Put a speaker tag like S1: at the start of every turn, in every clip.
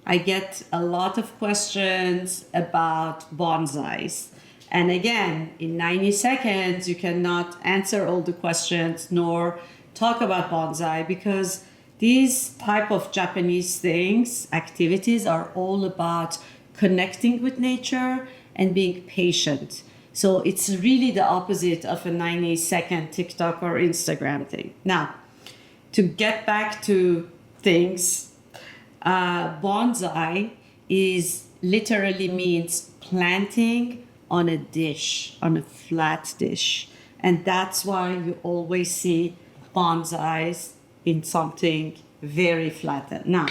S1: I get a lot of questions about bonsais. And again, in 90 seconds, you cannot answer all the questions nor talk about bonsai because these type of Japanese things, activities are all about connecting with nature and being patient. So it's really the opposite of a 90-second TikTok or Instagram thing. Now, to get back to things, bonsai is literally means planting on a dish, on a flat dish. And that's why you always see bonsais in something very flat. Now,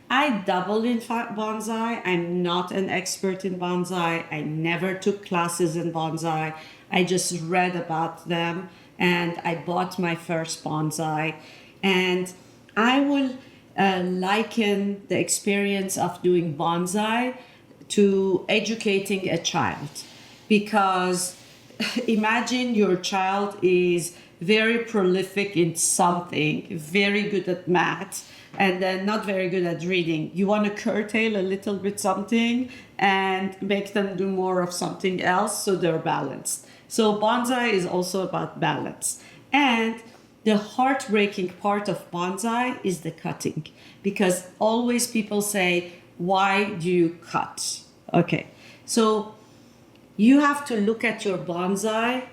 S1: I dabble in bonsai. I'm not an expert in bonsai. I never took classes in bonsai. I just read about them and I bought my first bonsai. And I will liken the experience of doing bonsai to educating a child. Because imagine your child is very prolific in something, very good at math, and then not very good at reading. You want to curtail a little bit something and make them do more of something else so they're balanced. So bonsai is also about balance. And the heartbreaking part of bonsai is the cutting, because always people say, why do you cut? Okay, so you have to look at your bonsai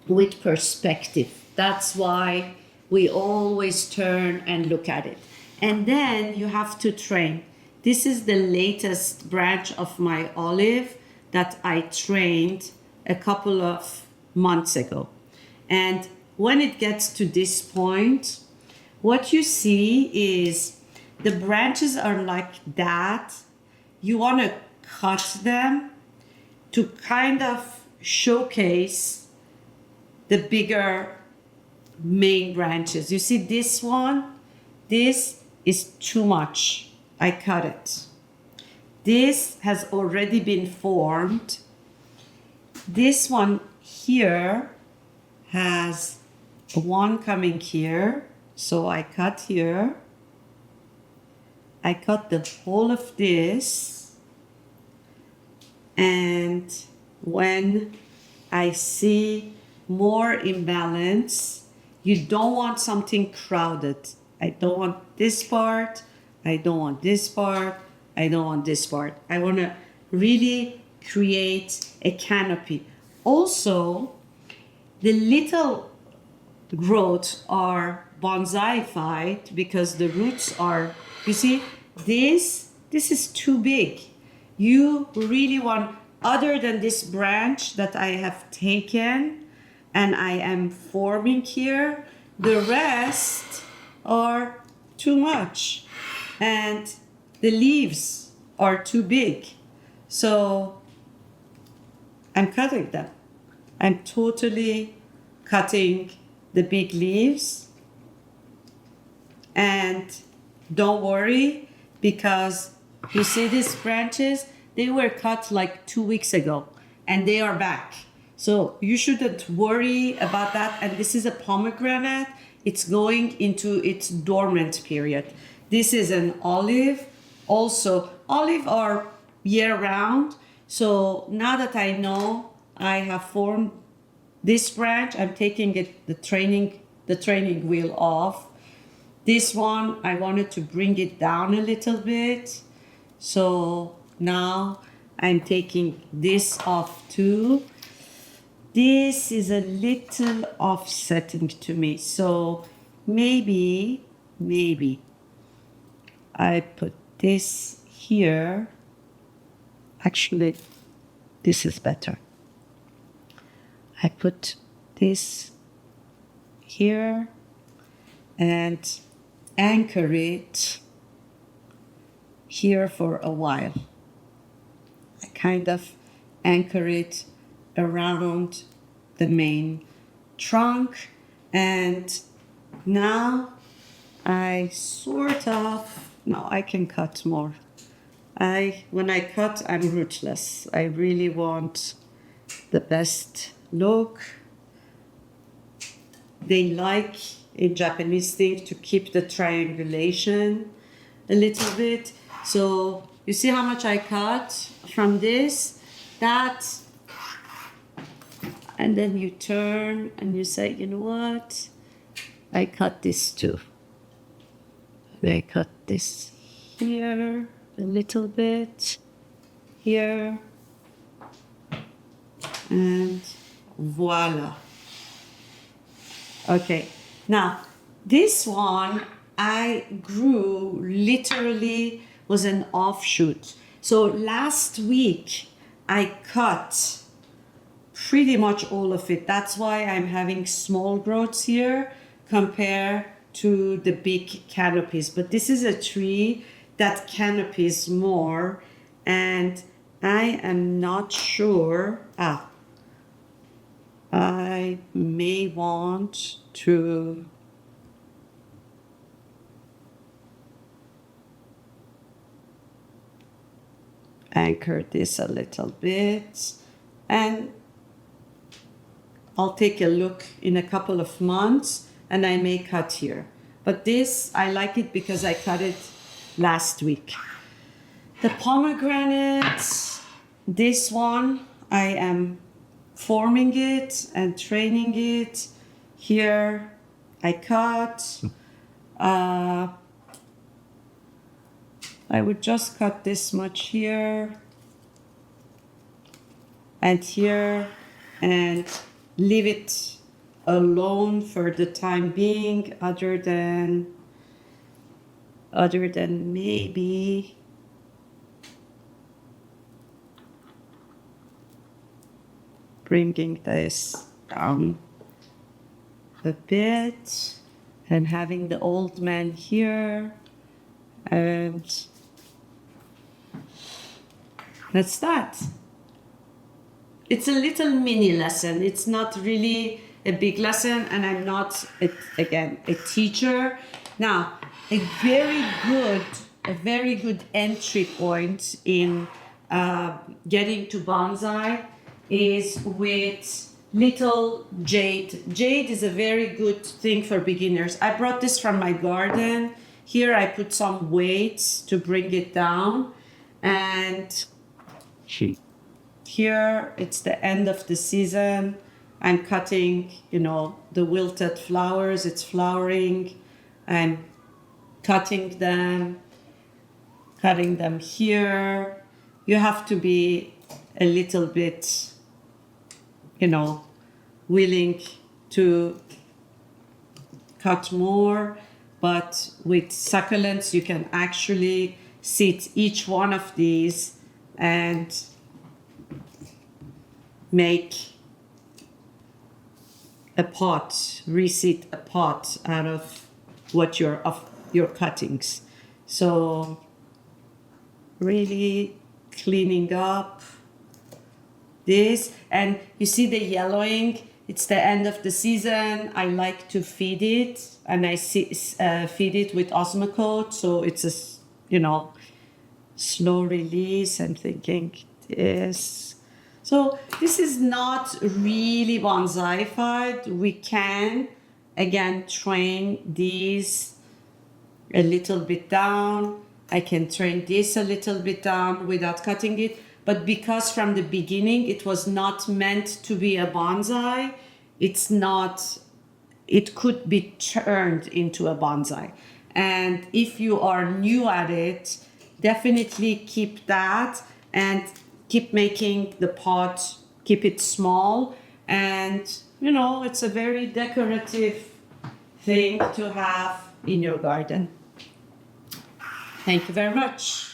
S1: with perspective. That's why we always turn and look at it. And then you have to train. This is the latest branch of my olive that I trained a couple of months ago. And when it gets to this point, what you see is the branches are like that. You want to cut them to kind of showcase the bigger main branches. You see this one? This is too much. I cut it. This has already been formed. This one here has one coming here. So I cut here. I cut the whole of this. And when I see more imbalance, you don't want something crowded. I don't want this part. I don't want this part. I don't want this part. I want to really create a canopy. Also, the little growths are bonsai-fied because the roots are, you see, this is too big. You really want, other than this branch that I have taken and I am forming here, the rest are too much and the leaves are too big. So I'm cutting them. I'm totally cutting the big leaves. And don't worry, because you see these branches, they were cut like 2 weeks ago and they are back. So you shouldn't worry about that. And this is a pomegranate. It's going into its dormant period. This is an olive. Also, olive are year round. So now that I know I have formed this branch, I'm taking it, the training wheel off. This one, I wanted to bring it down a little bit. So now I'm taking this off too. This is a little offsetting to me. So maybe I put this here. Actually, this is better. I put this here and anchor it here for a while. I kind of anchor it around the main trunk, and now I sort of, no, I can cut more. When I cut, I'm ruthless. I really want the best look. They like in Japanese things to keep the triangulation a little bit. So you see how much I cut from this, that, and then you turn and you say, you know what? I cut this too. I cut this here a little bit, here, and voila. Okay, now this one I grew literally was an offshoot. So last week I cut pretty much all of it. That's why I'm having small growths here compared to the big canopies. But this is a tree that canopies more, and I am not sure. I may want to anchor this a little bit, and I'll take a look in a couple of months and I may cut here. But this, I like it because I cut it last week. The pomegranates, this one, I am forming it and training it. Here I cut. I would just cut this much here and here and leave it alone for the time being, other than maybe bringing this down a bit and having the old man here, and that's that. It's a little mini lesson. It's not really a big lesson, and I'm not, again, a teacher. Now, a very good entry point in getting to bonsai is with little jade. Jade is a very good thing for beginners. I brought this from my garden. Here I put some weights to bring it down, and here it's the end of the season. I'm cutting, the wilted flowers. It's flowering. I'm cutting them here. You have to be a little bit, willing to cut more. But with succulents, you can actually sit each one of these and make a pot, reseat a pot out of your cuttings. So really cleaning up this, and you see the yellowing. It's the end of the season. I like to feed it, and I feed it with Osmocote, so it's a slow release. I'm thinking this. So this is not really bonsai-fied. We can, again, train these a little bit down. I can train this a little bit down without cutting it. But because from the beginning it was not meant to be a bonsai, it could be turned into a bonsai. And if you are new at it, definitely keep that and keep making the pot, keep it small. And, it's a very decorative thing to have in your garden. Thank you very much.